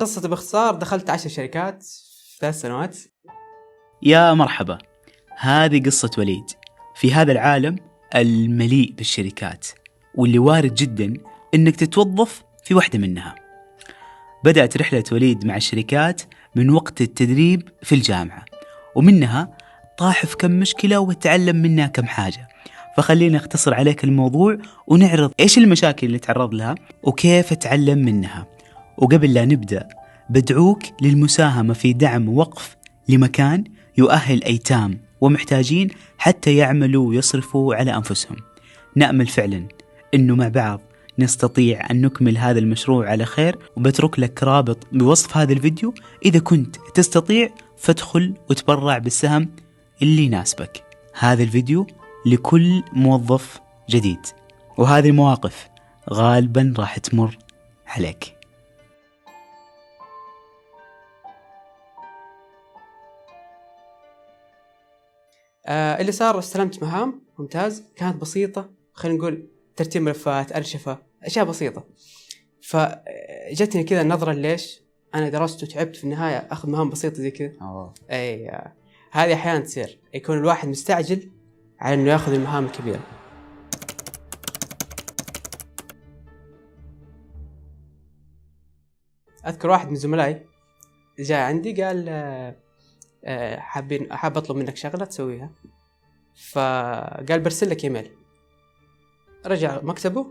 قصة باختصار، دخلت 10 شركات في 3 سنوات. يا مرحبا، هذه قصة وليد في هذا العالم المليء بالشركات، واللي وارد جدا انك تتوظف في واحدة منها. بدأت رحلة وليد مع الشركات من وقت التدريب في الجامعة، ومنها طاح في كم مشكلة وتعلم منها كم حاجة. فخلينا نختصر عليك الموضوع ونعرض ايش المشاكل اللي تعرض لها وكيف تعلم منها. وقبل لا نبدأ بدعوك للمساهمة في دعم وقف لمكان يؤهل أيتام ومحتاجين حتى يعملوا ويصرفوا على أنفسهم. نأمل فعلا أنه مع بعض نستطيع أن نكمل هذا المشروع على خير، وبترك لك رابط بوصف هذا الفيديو. إذا كنت تستطيع فادخل وتبرع بالسهم اللي يناسبك. هذا الفيديو لكل موظف جديد، وهذه المواقف غالبا راح تمر عليك. اللي صار، استلمت مهام ممتاز، كانت بسيطة، خلينا نقول ترتيب ملفات، أرشفة، أشياء بسيطة. فجتني كذا النظرة، ليش أنا درست وتعبت في النهاية أخذ مهام بسيطة زي كذا. هذه أحيانا تصير، يكون الواحد مستعجل على إنه يأخذ المهام الكبيرة. أذكر واحد من زملائي جاء عندي قال حاب أطلب منك شغلة تسويها. فقال برسل لك إيميل. رجع مكتبه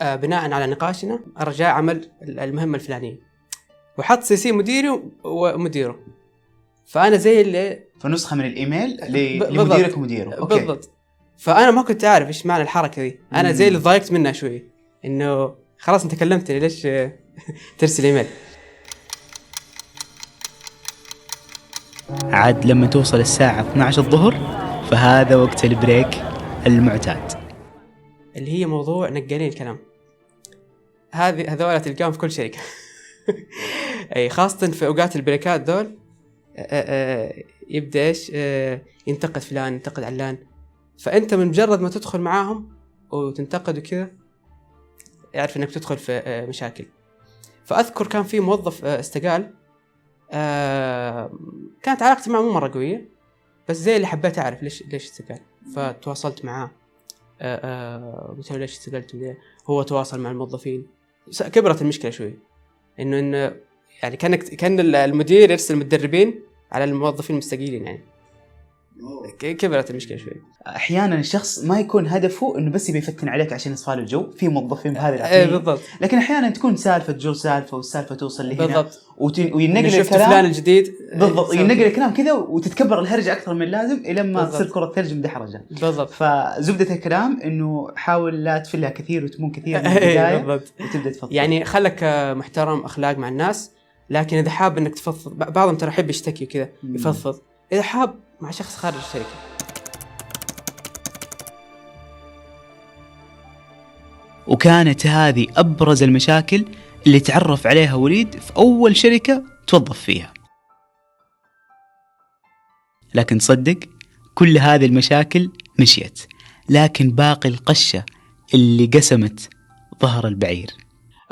بناء على نقاشنا، رجع عمل المهمة الفلانية وحط سي مديري ومديره. فأنا زي اللي فنسخة من الإيميل لمديرك ومديره. أوكي. بالضبط. فأنا ما كنت أعرف إيش معنى الحركة دي. أنا زي اللي ضايقت منها شوي، إنه خلاص أنت كلمتني، ليش ترسل إيميل؟ عاد لما توصل الساعة 12 الظهر فهذا وقت البريك المعتاد، اللي هي موضوع نقالين الكلام. هذول تلقاهم في كل شركة. أي خاصة في أوقات البريكات دول. يبدأ إيش ينتقد فلان، ينتقد علان. فأنت من مجرد ما تدخل معاهم وتنتقد وكذا، يعرف إنك تدخل في مشاكل. فأذكر كان في موظف استقال، كانت علاقتي معه مو مرة قوية، بس زي اللي حبيت أعرف ليش استقال. فتواصلت معاه، قلت له ليش استقلت. هو تواصل مع الموظفين. كبرت المشكلة شوي، إنه يعني كان المدير يرسل المدربين على الموظفين المستقيلين. يعني كبرت المشكلة شوي. أحيانا الشخص ما يكون هدفه إنه بس يبي يفتن عليك عشان يصفى له الجو. في موظفين بهذه العقلية. بالضبط. لكن أحيانا تكون سالفة جو سالفة، والسالفة توصل لهنا. بالضبط. وينقل شفت الكلام فلان الجديد. بالضبط. ينقل الكلام كذا وتتكبر الهرجة أكثر من اللازم إلى ما تصير كرة ثلج مدحرجة. بالضبط. فزبدة الكلام إنه حاول لا تفلها كثير وتمون كثير من البداية. بالضبط. وتبدأ تفضل. يعني خلك محترم، أخلاق مع الناس. لكن إذا حاب إنك تفضفض، بعضهم ترى يحب يشتكي كذا يفضفض. إذا حاب مع شخص خارج الشركة. وكانت هذه أبرز المشاكل اللي تعرف عليها وليد في أول شركة توظف فيها. لكن صدق كل هذه المشاكل مشيت، لكن باقي القشة اللي قسمت ظهر البعير.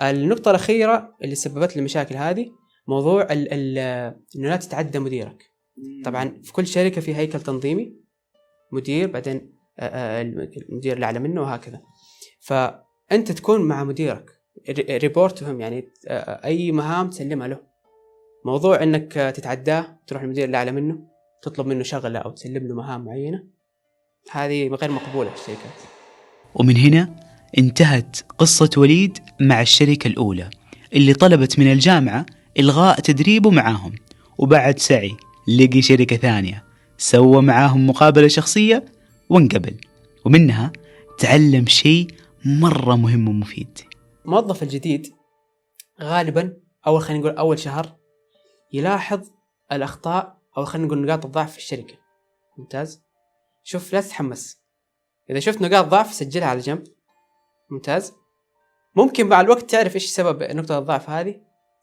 النقطة الأخيرة اللي سببت لي المشاكل هذه موضوع إنه لا تتعدى مديرك. طبعا في كل شركة في هيكل تنظيمي، مدير، بعدين المدير اللي أعلى منه، وهكذا. فأنت تكون مع مديرك ريبورتهم، يعني أي مهام تسلمها له. موضوع إنك تتعداه، تروح المدير اللي أعلى منه تطلب منه شغلة أو تسلم له مهام معينة، هذه غير مقبولة في الشركات. ومن هنا انتهت قصة وليد مع الشركة الأولى اللي طلبت من الجامعة إلغاء تدريبه معاهم، وبعد سعي لقي شركة ثانية سوى معاهم مقابلة شخصية وانقبل، ومنها تعلم شيء مرة مهم ومفيد. موظف الجديد غالبا خلينا نقول أول شهر يلاحظ الأخطاء، أو خلينا نقول نقاط الضعف في الشركة. ممتاز. شوف، لا تتحمس. إذا شفت نقاط ضعف سجلها على جنب. ممتاز. ممكن مع الوقت تعرف إيش سبب نقطة الضعف هذه،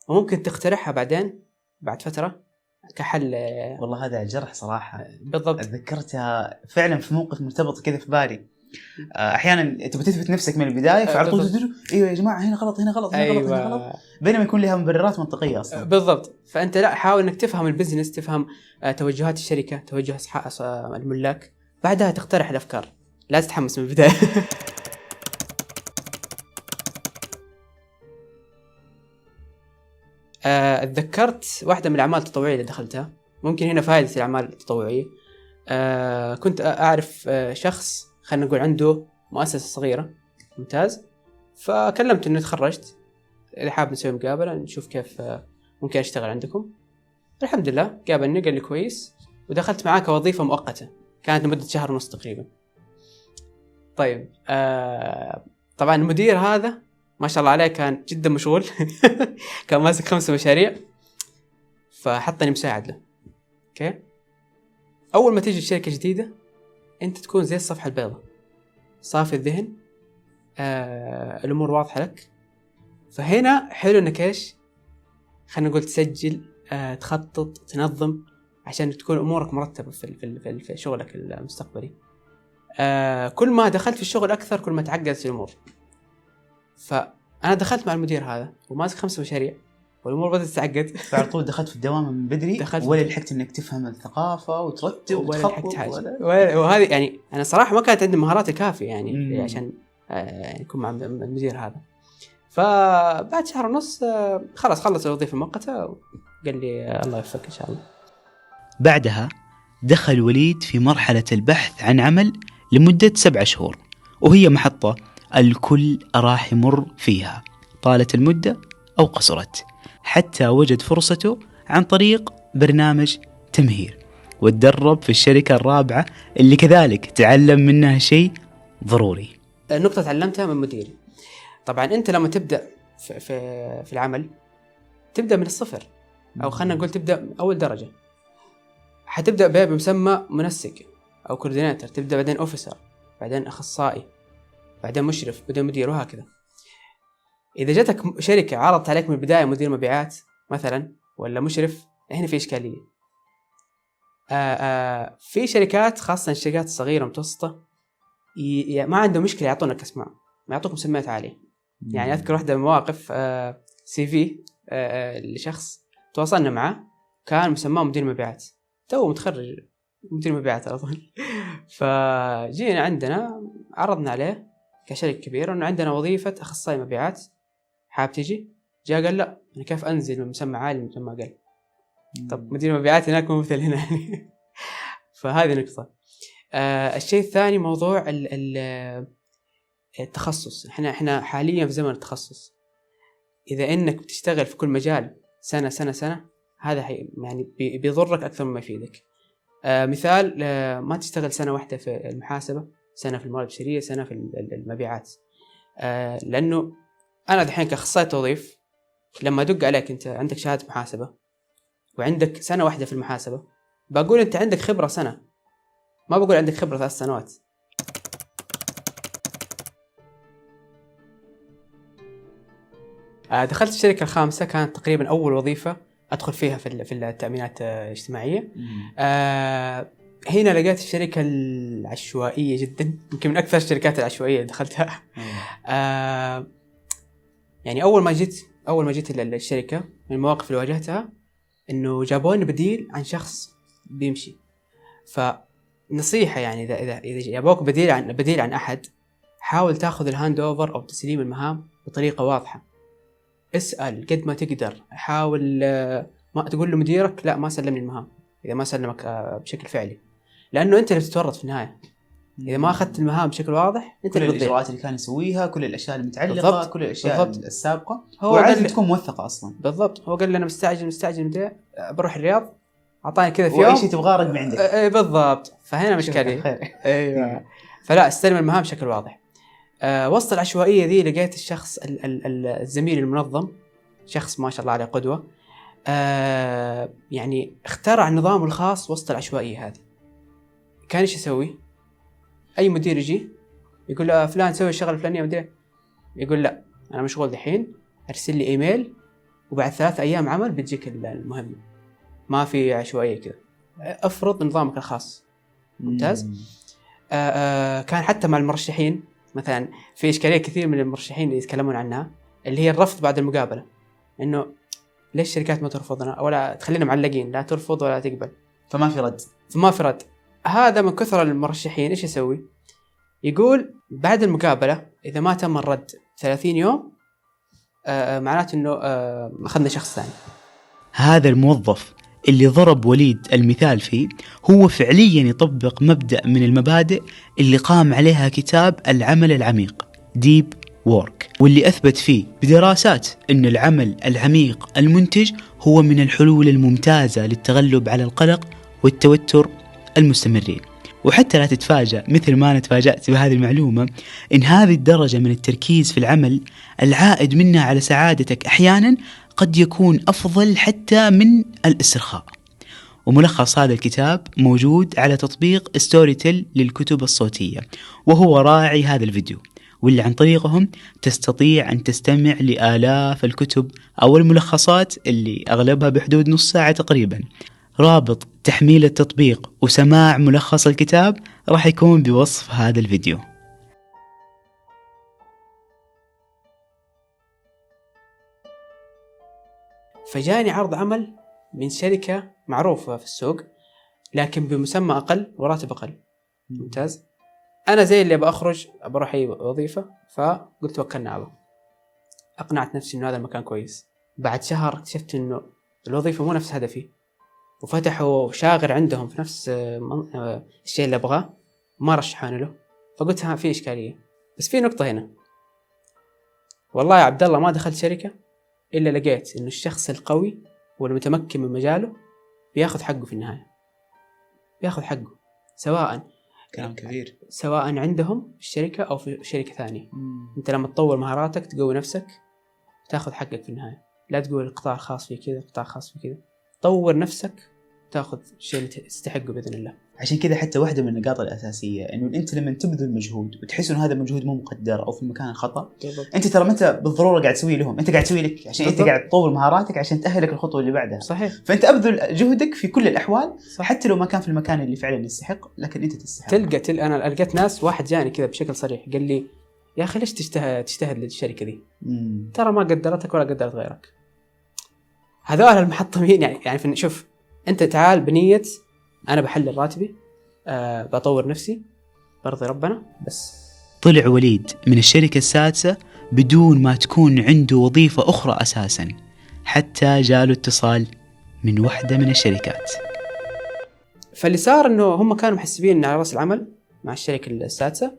وممكن تقترحها بعدين بعد فترة كحل. والله هذا الجرح صراحة. بالضبط. أتذكرتها فعلا في موقف مرتبط كذا في بالي. احيانا تبغى تثبت نفسك من البدايه فعلى طول تقول ايوه يا جماعه هنا غلط هنا غلط هنا غلط هنا غلط، بينما يكون لها مبررات منطقيه اصلا. بالضبط. فانت لا، حاول انك تفهم البزنس، تفهم توجهات الشركه، توجه الملاك، بعدها تقترح الافكار. لا تتحمس من البدايه. اتذكرت واحدة من الأعمال التطوعية اللي دخلتها. ممكن هنا فائدة الأعمال التطوعية. كنت أعرف شخص خلينا نقول عنده مؤسسة صغيرة، ممتاز، فكلمت إنه تخرجت، إذا حاب نسوي مقابلة نشوف كيف ممكن أشتغل عندكم. الحمد لله قابلني، قال لي كويس، ودخلت معاه كوظيفة مؤقتة كانت لمدة 1.5 شهر تقريبا. طيب طبعا المدير هذا ما شاء الله عليه كان جدا مشغول. كان ماسك 5 مشاريع، فحطني مساعد له. اوكي، اول ما تيجي الشركه جديده انت تكون زي الصفحه البيضاء، صافي الذهن، الامور واضحه لك. فهنا حلو انك ايش، خلينا نقول تسجل، تخطط، تنظم، عشان تكون امورك مرتبه في شغلك المستقبلي. كل ما دخلت في الشغل اكثر كل ما تعقدت الامور. فأنا دخلت مع المدير هذا وماسك 5 مشاريع والأمور بدأت تتعقد. فعلى طول دخلت في الدوام من بدري، ولا لحقت إنك تفهم الثقافة وترتب وتخطط وهذه يعني أنا صراحة ما كانت عندي مهارات الكافية يعني عشان يكون مع المدير هذا. فبعد 1.5 شهر خلاص خلص الوظيفة المؤقتة وقال لي الله يوفقك إن شاء الله. بعدها دخل وليد في مرحلة البحث عن عمل لمدة 7 شهور، وهي محطة الكل راح يمر فيها طالت المدة أو قصرت، حتى وجد فرصته عن طريق برنامج تمهير، وتدرب في الشركة الرابعة اللي كذلك تعلم منها شيء ضروري. النقطة تعلمتها من مديري. طبعا أنت لما تبدأ في العمل تبدأ من الصفر، أو خلنا نقول تبدأ أول درجة. حتبدأ بمسمى منسق أو كورديناتور، تبدأ بعدين أوفيسر، بعدين أخصائي، بعدين مشرف، بعدين مدير، وهكذا. إذا جاتك شركة عرضت عليك من البداية مدير مبيعات مثلا ولا مشرف، هنا في إشكالية. في شركات خاصة الشركات الصغيرة متوسطة ما عندهم مشكلة يعطونك أسماء، ما يعطوك مسميات عالية. يعني أذكر واحدة من مواقف CV لشخص تواصلنا معه كان مسماه مدير مبيعات، تو متخرج مدير مبيعات على طول. فجينا عندنا عرضنا عليه كشركة كبيرة إنه عندنا وظيفة أخصائي مبيعات، حاب تجي؟ جاء قال لا، أنا كيف أنزل من مسمى عالي لمسمى أقل؟ طب مدير مبيعات هناك ممثل هنا يعني. فهذه نقطة. الشيء الثاني موضوع التخصص. إحنا حاليا في زمن التخصص. إذا إنك بتشتغل في كل مجال سنة هذا يعني بيضرك أكثر مما يفيدك. مثال، ما تشتغل سنة واحدة في المحاسبة، سنة في الموارد البشرية، سنة في المبيعات. لأنه أنا دحين كأخصائي توظيف لما أدق عليك أنت عندك شهادة محاسبة وعندك سنة واحدة في المحاسبة، بقول أنت عندك خبرة سنة، ما بقول عندك خبرة 3 سنوات. دخلت الشركة الخامسة، كانت تقريبا أول وظيفة أدخل فيها في التأمينات الاجتماعية. هنا لقيت الشركة العشوائية جدا، يمكن من أكثر الشركات العشوائية اللي دخلتها. يعني أول ما جيت الشركة، من المواقف اللي واجهتها إنه جابوني بديل عن شخص بيمشي. فنصيحة يعني إذا جابوك بديل عن أحد، حاول تأخذ الهاند أوفر أو تسليم المهام بطريقة واضحة. اسأل قد ما تقدر، حاول ما تقول لمديرك لا ما سلمني المهام إذا ما سلمك بشكل فعلي، لأنه أنت اللي بتتورط في النهاية. إذا ما أخذت المهام بشكل واضح، أنت كل الإجراءات اللي كان يسويها، كل الأشياء المتعلقة، بالضبط. كل الأشياء بالضبط. السابقة، هو عايز تكون موثقة أصلا. بالضبط. هو قال لي أنا مستعجل مدري بروح الرياض، أعطاني كذا في يوم وأي شيء تبغاه رقم عندك. بالضبط. فهنا مشكلة. أيوة. فلا استلم المهام بشكل واضح. وسط العشوائية ذي لقيت الشخص الزميل المنظم، شخص ما شاء الله عليه قدوة. يعني اخترع نظامه الخاص وسط العشوائية هذه. كان ايش يسوي؟ اي مدير يجي يقول له فلان سوي الشغله الفلانيه، مدير يقول لا انا مشغول دحين، ارسل لي ايميل وبعد 3 أيام عمل بتجيك المهمه. ما في عشوائيه كذا، افرض نظامك الخاص. ممتاز. كان حتى مع المرشحين مثلا في إشكالية كثير من المرشحين اللي يتكلمون عنها، اللي هي الرفض بعد المقابلة، إنه ليش الشركات ما ترفضنا ولا تخلينا معلقين، لا ترفض ولا تقبل، فما في رد. فما في رد. هذا من كثر المرشحين إيش يسوي؟ يقول بعد المقابلة إذا ما تم الرد 30 يوم معناته إنه أخذنا شخص ثاني. هذا الموظف اللي ضرب وليد المثال فيه هو فعليا يطبق مبدأ من المبادئ اللي قام عليها كتاب العمل العميق ديب وورك، واللي أثبت فيه بدراسات أن العمل العميق المنتج هو من الحلول الممتازة للتغلب على القلق والتوتر المستمرين. وحتى لا تتفاجأ مثل ما أنا تفاجأت بهذه المعلومة إن هذه الدرجة من التركيز في العمل العائد منها على سعادتك أحيانا قد يكون أفضل حتى من الاسترخاء. وملخص هذا الكتاب موجود على تطبيق ستوري تيل للكتب الصوتية، وهو راعي هذا الفيديو، واللي عن طريقهم تستطيع أن تستمع لآلاف الكتب أو الملخصات اللي أغلبها بحدود نص ساعة تقريبا. رابط تحميل التطبيق وسماع ملخص الكتاب راح يكون بوصف هذا الفيديو. فجاني عرض عمل من شركة معروفة في السوق لكن بمسمى أقل وراتب أقل. ممتاز. أنا زي اللي بأخرج بروح أي وظيفة، فقلت وكلنا على الله. أقنعت نفسي إنه هذا المكان كويس. بعد شهر اكتشفت إنه الوظيفة مو نفس هدفي، وفتحوا شاغر عندهم في نفس الشيء اللي أبغاه ما رشحاني له. فقلت ها في إشكالية. بس في نقطة هنا، والله يا عبد الله ما دخلت شركة إلا لقيت إنه الشخص القوي والمتمكن من مجاله بياخذ حقه في النهاية، بياخذ حقه سواء كلام كبير، سواء عندهم في الشركة أو في شركة ثانية. أنت لما تطور مهاراتك تقوي نفسك تاخذ حقك في النهاية. لا تقول القطاع الخاص في كذا، القطاع الخاص في كذا. طور نفسك تاخذ شيء اللي تستحقه بإذن الله. عشان كذا حتى واحدة من النقاط الأساسية إنه أنت لما تبذل مجهود وتحس إنه هذا المجهود مو مقدر أو في المكان الخطأ، أنت ترى ما أنت بالضرورة قاعد تسوي لهم، أنت قاعد تسوي لك عشان أنت قاعد تطور مهاراتك عشان تأهلك الخطوة اللي بعدها. صحيح. فأنت أبذل جهدك في كل الأحوال. صح. حتى لو ما كان في المكان اللي فعلا يستحق، لكن أنت تستحق. أنا لقيت ناس، واحد جاني كذا بشكل صريح قال لي يا أخي ليش تجتهد للشركة دي؟ ترى ما قدرتك ولا قدرت غيرك. هذول المحطمين يعني شوف أنت تعال بنية أنا بحلل راتبي، بطور نفسي، برضي ربنا بس. طلع وليد من الشركة السادسة بدون ما تكون عنده وظيفة أخرى أساسا، حتى جاله اتصال من واحدة من الشركات. فاللي صار إنه هم كانوا محسبين على رأس العمل مع الشركة السادسة،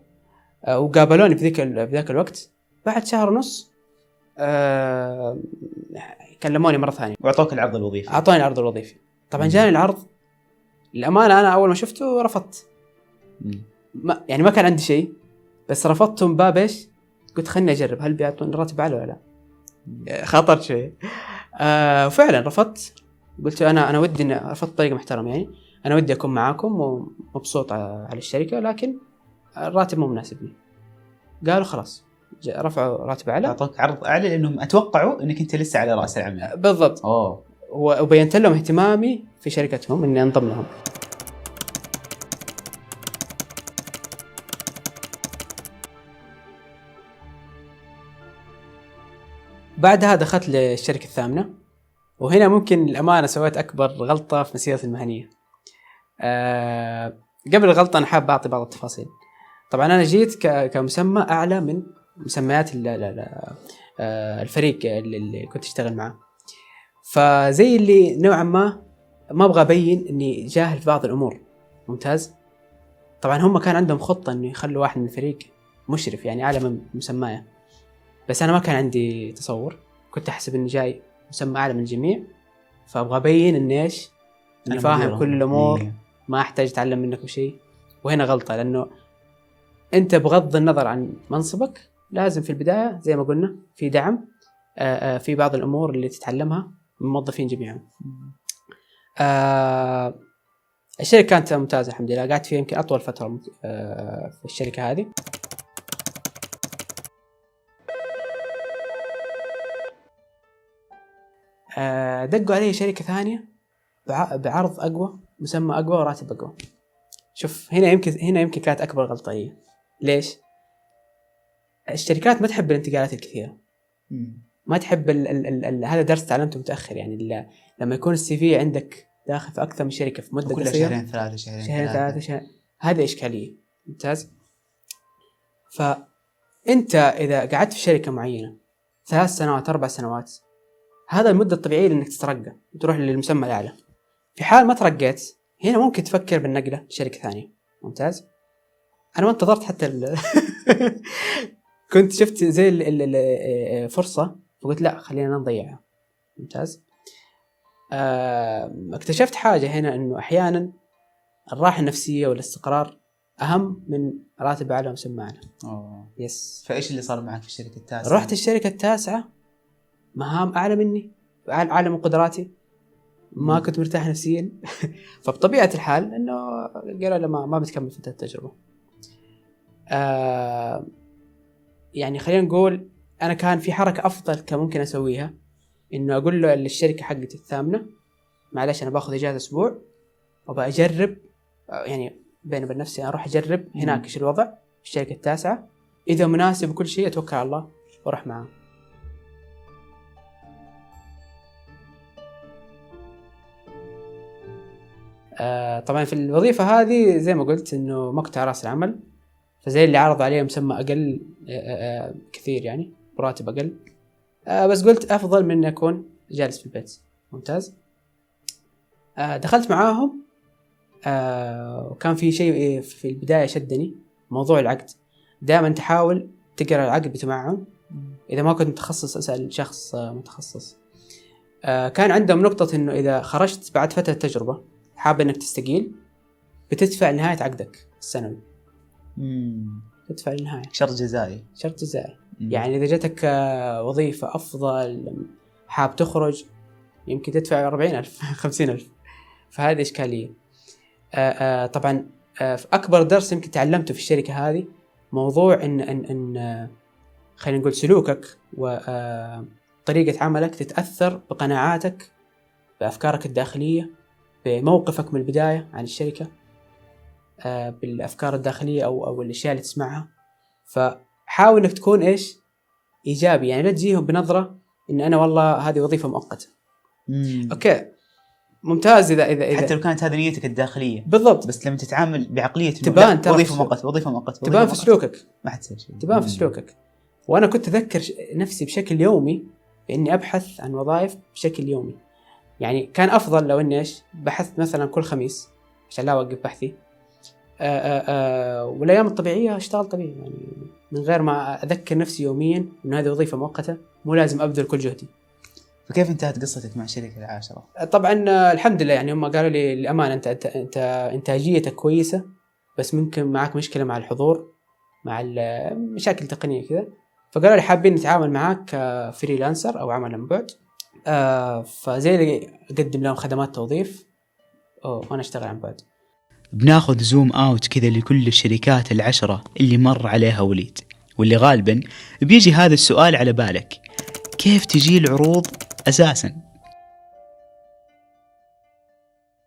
وقابلوني في ذاك الوقت. بعد شهر ونص كلموني مرة ثانية وأعطوك العرض الوظيفي. أعطوني العرض الوظيفي. طبعا جاني العرض، الأمانة أنا أول ما شفته رفضت. يعني ما كان عندي شيء، بس رفضتهم باب إيش؟ قلت خلني أجرب هل بيعطوني راتب أعلى ولا لا. خاطرت شوي. وفعلا رفضت. قلت أنا ودي إن رفضت بطريقة محترمة، يعني أنا ودي أكون معاكم ومبسوط على الشركة، لكن الراتب مو مناسبني. قالوا خلاص رفعوا راتب أعلى. أعطوك عرض أعلى لأنهم أتوقعوا إنك أنت لسه على رأس العمل. بالضبط. وبينت لهم اهتمامي في شركتهم إني أنضم لهم. بعدها دخلت للشركة الثامنة، وهنا ممكن الأمانة سويت أكبر غلطة في مسيرتي المهنية. قبل الغلطة أنا حاب أعطي بعض التفاصيل. طبعا أنا جيت كمسمى أعلى من مسميات الفريق اللي كنت أشتغل معه، فزي اللي نوعا ما أبغى أبين أني جاهل في بعض الأمور. ممتاز. طبعا هم كان عندهم خطة أنه يخلوا واحد من الفريق مشرف، يعني أعلى من مسمايا، بس أنا ما كان عندي تصور. كنت أحسب أني جاي مسمى أعلى من الجميع، فأبغى أبين أني إيش، أني فاهم كل الأمور، ما أحتاج أتعلم منكم شيء. وهنا غلطة، لأنه أنت بغض النظر عن منصبك لازم في البداية زي ما قلنا في دعم في بعض الأمور اللي تتعلمها من موظفين جميعهم. الشركة كانت ممتازة الحمد لله، قعدت فيها يمكن أطول فترة في الشركة هذه. دقوا علي شركة ثانية بعرض أقوى، مسمى أقوى وراتب أقوى. شوف هنا يمكن كانت أكبر غلطة هي. ليش؟ الشركات ما تحب الانتقالات الكثيرة، ما تحب هذا درس تعلمته متأخر يعني. لما يكون السي في عندك داخل في أكثر من شركة في مدة قصيرة، شهرين ثلاثة هذا إشكالية. ممتاز. فأنت إذا قعدت في شركة معينة 3 سنوات 4 سنوات، هذا المدة الطبيعية لأنك تترقى وتروح للمسمى الأعلى. في حال ما ترقيت هنا ممكن تفكر بالنقلة لشركة ثانية. ممتاز. أنا ما انتظرت حتى كنت شفت زي فرصة فقلت لا خلينا نضيعها. ممتاز. اكتشفت حاجة هنا إنه أحيانا الراحة النفسية والاستقرار أهم من راتب أعلى ومسمى أعلى. يس. فإيش اللي صار معك في الشركة التاسعة؟ رحت الشركة التاسعة، مهام أعلى مني، أعلى من قدراتي، ما كنت مرتاح نفسيا. فبطبيعة الحال إنه قالوا لما ما بتكمل فترة التجربة. يعني خلينا نقول أنا كان في حركة أفضل كان ممكن أسويها، إنه أقول له للشركة حقتي الثامنة معلش أنا باخذ إجازة أسبوع وبقى أجرب، يعني بيني وبين نفسي أروح أجرب هناك إيش الوضع في الشركة التاسعة، إذا مناسب وكل شيء أتوكل على الله وأروح معاه. طبعا في الوظيفة هذه زي ما قلت إنه مقطع رأس العمل، فزي اللي عرض عليه مسمى أقل كثير يعني براتب أقل، بس قلت أفضل من أكون جالس في البيت. ممتاز. دخلت معاهم، وكان في شيء في البداية شدني، موضوع العقد. دائما تحاول تقرأ العقد بتمعن، إذا ما كنت متخصص أسأل شخص متخصص. كان عندهم نقطة إنه إذا خرجت بعد فترة تجربة حاب إنك تستقيل بتدفع نهاية عقدك السنوي. تدفع النهاية شرط جزائي. يعني إذا جاتك وظيفة أفضل حاب تخرج يمكن تدفع 40,000 50,000. فهذه إشكالية. طبعا في أكبر درس يمكن تعلمته في الشركة هذه موضوع إن خلينا نقول سلوكك وطريقة عملك تتأثر بقناعاتك، بأفكارك الداخلية، بموقفك من البداية عن الشركة، بالأفكار الداخلية أو الأشياء اللي تسمعها. فحاول إنك تكون إيش إيجابي، يعني لا تجيهم بنظرة إن أنا والله هذه وظيفة مؤقتة. أوكي ممتاز. إذا حتى لو كانت هذه نيتك الداخلية بالضبط، بس لما تتعامل بعقلية تبان وظيفة مؤقتة تبان في سلوكك، ما حتصير شيء، تبان في سلوكك. وأنا كنت أذكر نفسي بشكل يومي بإني أبحث عن وظائف بشكل يومي. يعني كان أفضل لو إني إيش بحثت مثلا كل خميس عشان لا أوقف بحثي، والأيام الطبيعية أشتغل طبيعي، يعني من غير ما أذكر نفسي يوميا إنه هذه وظيفة مؤقتة، مو لازم أبذل كل جهدي. فكيف انتهت قصتك مع شركة العاشرة؟ طبعا الحمد لله، يعني هم قالوا لي الأمانة أنت إنتاجيتك كويسة، بس ممكن معك مشكلة مع الحضور، مع المشاكل تقنية كذا، فقالوا لي حابين نتعامل معك كفريلانسر أو عمل عن بعد. فزي اللي أقدم لهم خدمات توظيف وأنا أشتغل عن بعد. بناخذ زوم اوت كذا لكل الشركات العشرة اللي مر عليها وليد، واللي غالبا بيجي هذا السؤال على بالك: كيف تجي العروض أساسا؟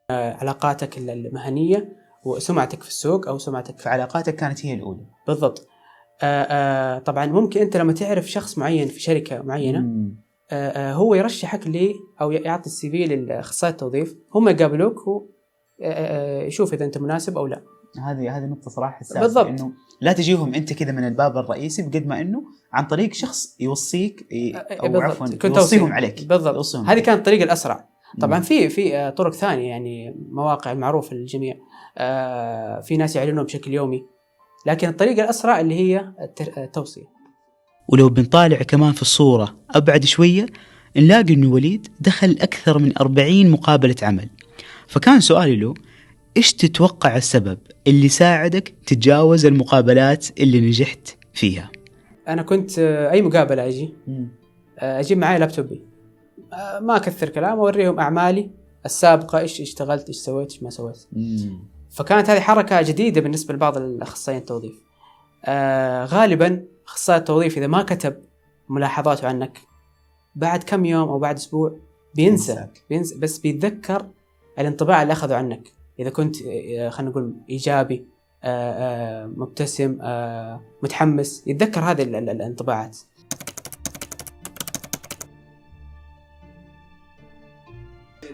علاقاتك المهنية وسمعتك في السوق أو سمعتك في علاقاتك كانت هي الأولى. بالضبط. طبعا ممكن أنت لما تعرف شخص معين في شركة معينة هو يرشحك لي أو يعطي السي في للأخصائي التوظيف، هم يقابلوك يشوف إذا أنت مناسب أو لا. هذه نقطة صراحة حساسة. بالضبط. إنه لا تجيهم أنت كذا من الباب الرئيسي، بقد ما إنه عن طريق شخص يوصيك أو عفوا يوصيهم عليك. بالضبط. هذه كانت الطريقة الأسرع. طبعا في طرق ثانية، يعني مواقع المعروفة للجميع، في ناس يعلنون بشكل يومي، لكن الطريقة الأسرع اللي هي التوصية. ولو بنطالع كمان في الصورة أبعد شوية نلاقي إنه وليد دخل أكثر من 40 مقابلة عمل. فكان سؤالي له: إيش تتوقع السبب اللي ساعدك تتجاوز المقابلات اللي نجحت فيها؟ أنا كنت أي مقابلة أجيب معي لابتوبي، ما أكثر كلام، أوريهم أعمالي السابقة، إيش اشتغلت، إيش سويت، إيش ما سويت. فكانت هذه حركة جديدة بالنسبة لبعض الأخصائيين التوظيف. غالبا أخصائي التوظيف إذا ما كتب ملاحظاته عنك بعد كم يوم أو بعد أسبوع بينسى، بس بيتذكر الانطباع اللي أخذوا عنك. اذا كنت خلينا نقول ايجابي، مبتسم، متحمس، يتذكر هذه الانطباعات.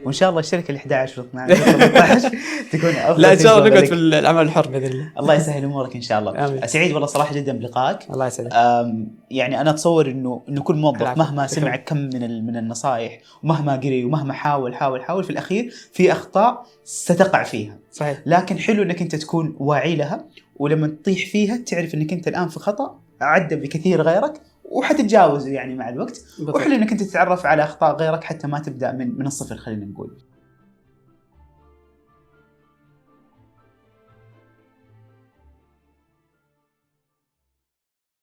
وان شاء الله الشركه ال11 وال12 وال13 تكون افضل. لا ان شاء الله نقعد في العمل الحر باذن الله. الله يسهل امورك ان شاء الله. آمين. سعيد والله صراحه جدا بلقائك. الله يسعدك. يعني انا اتصور انه كل موظف مهما شكرا. سمع كم من النصائح ومهما قري ومهما حاول في الاخير في اخطاء ستقع فيها. صحيح. لكن حلو انك انت تكون واعي لها، ولما تطيح فيها تعرف انك انت الان في خطا عدى بكثير غيرك وحتتجاوزه يعني مع الوقت. وحلو انك انت تتعرف على اخطاء غيرك حتى ما تبدا من الصفر خلينا نقول.